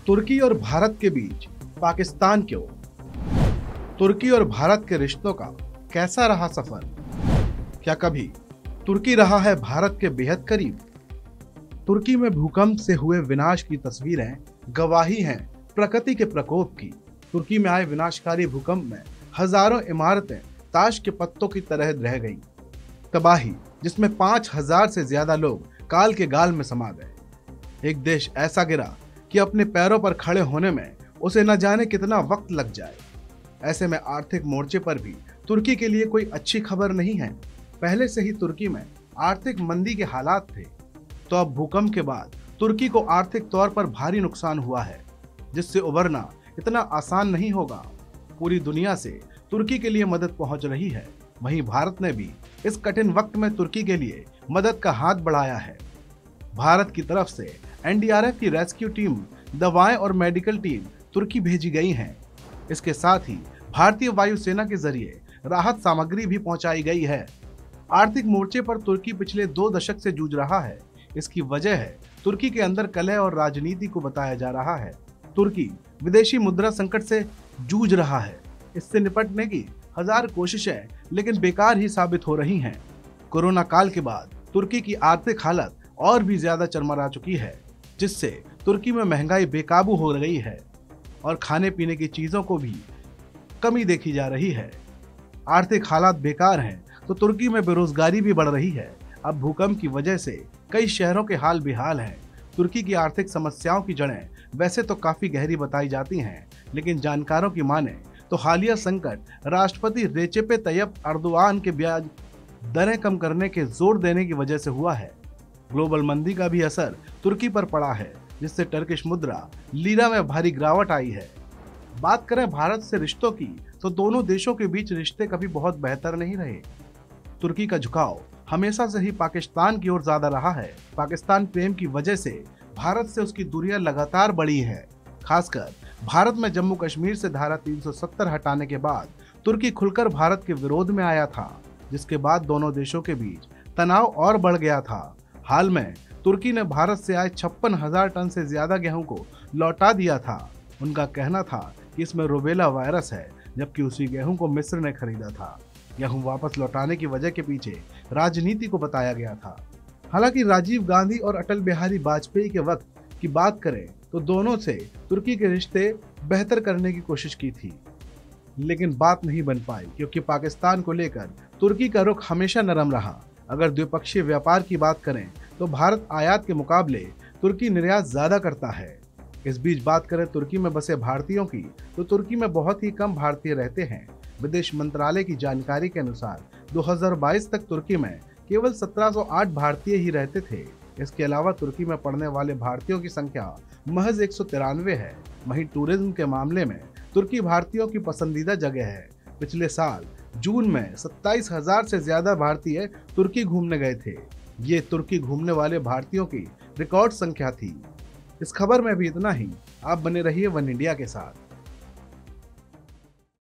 तुर्की और भारत के बीच पाकिस्तान क्यों? तुर्की और भारत के रिश्तों का कैसा रहा सफर? क्या कभी तुर्की रहा है भारत के बेहद करीब? तुर्की में भूकंप से हुए विनाश की तस्वीरें गवाही हैं प्रकृति के प्रकोप की। तुर्की में आए विनाशकारी भूकंप में हजारों इमारतें ताश के पत्तों की तरह रह गईं। तबाही जिसमें 5,000 से ज्यादा लोग काल के गाल में समा गए। एक देश ऐसा गिरा कि अपने पैरों पर खड़े होने में उसे न जाने कितना वक्त लग जाए। ऐसे में आर्थिक मोर्चे पर भी तुर्की के लिए कोई अच्छी खबर नहीं है। पहले से ही तुर्की में आर्थिक मंदी के हालात थे, तो अब भूकंप के बाद तुर्की को आर्थिक तौर पर भारी नुकसान हुआ है, जिससे उबरना इतना आसान नहीं होगा। पूरी दुनिया से तुर्की के लिए मदद पहुंच रही है। वहीं भारत ने भी इस कठिन वक्त में तुर्की के लिए मदद का हाथ बढ़ाया है। भारत की तरफ से एनडीआरएफ की रेस्क्यू टीम, दवाएं और मेडिकल टीम तुर्की भेजी गई हैं। इसके साथ ही भारतीय वायुसेना के जरिए राहत सामग्री भी पहुंचाई गई है। आर्थिक मोर्चे पर तुर्की पिछले 2 दशक से जूझ रहा है। इसकी वजह है तुर्की के अंदर कलह और राजनीति को बताया जा रहा है। तुर्की विदेशी मुद्रा संकट से जूझ रहा है। इससे निपटने की हजार कोशिशें लेकिन बेकार ही साबित हो रही हैं। कोरोना काल के बाद तुर्की की आर्थिक हालत और भी ज्यादा चरमरा चुकी है, जिससे तुर्की में महंगाई बेकाबू हो गई है और खाने पीने की चीजों को भी कमी देखी जा रही है। आर्थिक हालात बेकार हैं तो तुर्की में बेरोजगारी भी बढ़ रही है। अब भूकंप की वजह से कई शहरों के हाल बेहाल हैं। तुर्की की आर्थिक समस्याओं की जड़ें वैसे तो काफी गहरी बताई जाती हैं, लेकिन जानकारों की माने तो हालिया संकट राष्ट्रपति रेचेप तैयप अर्दोआन के ब्याज दरें कम करने के जोर देने की वजह से हुआ है। ग्लोबल मंदी का भी असर तुर्की पर पड़ा है, जिससे टर्किश मुद्रा लीरा में भारी गिरावट आई है। बात करें भारत से रिश्तों की, तो दोनों देशों के बीच रिश्ते कभी बहुत बेहतर नहीं रहे। तुर्की का झुकाव हमेशा से ही पाकिस्तान की ओर ज्यादा रहा है। पाकिस्तान प्रेम की वजह से भारत से उसकी दूरियां लगातार बढ़ी है। खासकर भारत में जम्मू कश्मीर से धारा 370 हटाने के बाद तुर्की खुलकर भारत के विरोध में आया था, जिसके बाद दोनों देशों के बीच तनाव और बढ़ गया था। हाल में तुर्की ने भारत से आए 56,000 टन से ज्यादा गेहूं को लौटा दिया था। उनका कहना था कि इसमें रूबेला वायरस है, जबकि उसी गेहूं को मिस्र ने खरीदा था। गेहूं वापस लौटाने की वजह के पीछे राजनीति को बताया गया था। हालांकि राजीव गांधी और अटल बिहारी वाजपेयी के वक्त की बात करें तो दोनों से तुर्की के रिश्ते बेहतर करने की कोशिश की थी, लेकिन बात नहीं बन पाई, क्योंकि पाकिस्तान को लेकर तुर्की का रुख हमेशा नरम रहा। अगर द्विपक्षीय व्यापार की बात करें तो भारत आयात के मुकाबले तुर्की निर्यात ज्यादा करता है। इस बीच बात करें तुर्की में बसे भारतीयों की, तो तुर्की में बहुत ही कम भारतीय रहते हैं। विदेश मंत्रालय की जानकारी के अनुसार 2022 तक तुर्की में केवल 1708 भारतीय ही रहते थे। इसके अलावा तुर्की में पढ़ने वाले भारतीयों की संख्या महज 193 है। वहीं टूरिज्म के मामले में तुर्की भारतीयों की पसंदीदा जगह है। पिछले साल जून में 27,000 से ज्यादा भारतीय तुर्की घूमने गए थे। ये तुर्की घूमने वाले भारतीयों की रिकॉर्ड संख्या थी। इस खबर में भी इतना ही। आप बने रहिए वन इंडिया के साथ।